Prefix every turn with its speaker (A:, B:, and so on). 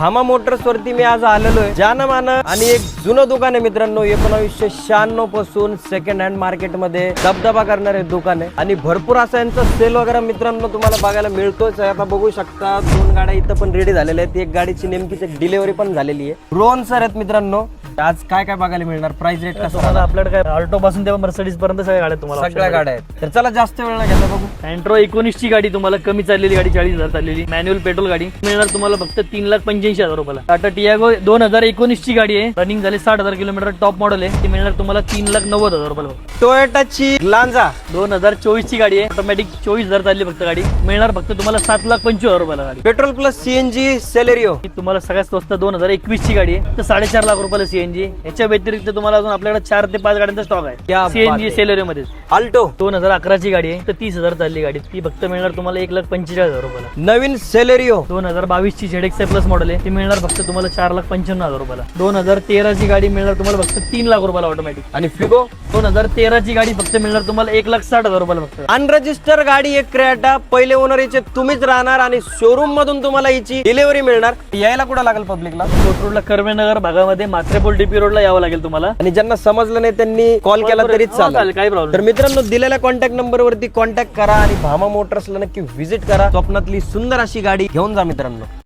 A: Bhama Motors वरती मी आज आलेलो आहे. जानमानं आणि एक जुनं दुकान आहे मित्रांनो. 1996 पासून सेकंड हँड मार्केट मध्ये दबदबा करणारे दुकान आहे आणि भरपूर असा यांचा सेल वगैरे मित्रांनो तुम्हाला बघायला मिळतोच आहे. आता बघू शकता 2 गाड्या इथं पण रेडी झालेल्या आहेत. एक गाडीची नेमकीच एक डिलिव्हरी पण झालेली आहे. रोहन सर आहेत मित्रांनो. आज काय काय बघायला मिळणार, प्राइस रेट कसं
B: तुम्हाला आपल्याकडे काय ऑल्टो पासून ते मर्सिडीज पर्यंत सगळ्या गाड्या तुम्हाला
A: सगळ्या गाड्या आहेत. तर चला जास्त वेळ न घेता बघू.
B: अँट्रो 19 ची गाडी तुम्हाला कमी चाललेली गाडी 40,000 चाललेली मॅन्युअल पेट्रोल गाडी मिळणार तुम्हाला फक्त 3,85,000 रुपयाला. टाटा टियागो 2019 ची गाडी आहे. रनिंग झाली 60,000 किलोमीटर. टॉप मॉडेल आहे. ती मिळणार तुम्हाला 3,90,000 रुपयाला.
A: टोयोटाची ग्लांजा
B: 2024 ची गाडी आहे. ऑटोमॅटिक 24,000 चालली फक्त गाडी मिळणार फक्त तुम्हाला 7,25,000 रुपयाला गाडी.
A: पेट्रोल प्लस सीएनजी सेलेरियो
B: ही तुम्हाला सगळ्यात स्वस्त 2021 ची गाडी आहे. तर 4.5 लाख रुपयाला सीएनजी. याच्या व्यतिरिक्त तुम्हाला अजून आपल्याकडे 4 ते 5 गाड्यांचा स्टॉक
A: क्या
B: आहे
A: बात
B: सीएनजी
A: आहे.
B: सेलेरियो मध्ये.
A: अल्टो
B: 2011 ची गाडी आहे. तर 30,000 चालली गाडी. ती फक्त मिळणार तुम्हाला 1,45,000 रुपयाला.
A: नवीन सेलेरियो
B: 2022 ची ZXi प्लस मॉडेल आहे. ती मिळणार फक्त तुम्हाला 4,55,000 रुपयाला. 2013 ची गाडी मिळणार तुम्हाला फक्त 3 लाख रुपयाला ऑटोमॅटिक.
A: आणि फिगो
B: 2013 ची गाडी फक्त मिळणार तुम्हाला 1,60,000 रुपयाला फक्त.
A: अनरजिस्टर गाडी एक क्रेटा. पहिले ओनर याचे तुम्हीच राहणार आणि शोरूम मधून तुम्हाला याची डिलिव्हरी मिळणार. यायला कुठं लागेल पब्लिकला?
B: कोट रोडला कर्वेनगर भागामध्ये मात्रेपोल DP रोडला यावं लागेल तुम्हाला.
A: आणि ज्यांना समजलं नाही त्यांनी कॉल केला तरी चालेल.
B: काही प्रॉब्लेम.
A: तर मित्रांनो दिलेल्या कॉन्टॅक्ट नंबर वरती कॉन्टॅक्ट करा आणि भामा मोटर्सला नक्की व्हिजिट करा. स्वप्नातली सुंदर अशी गाडी घेऊन जा मित्रांनो.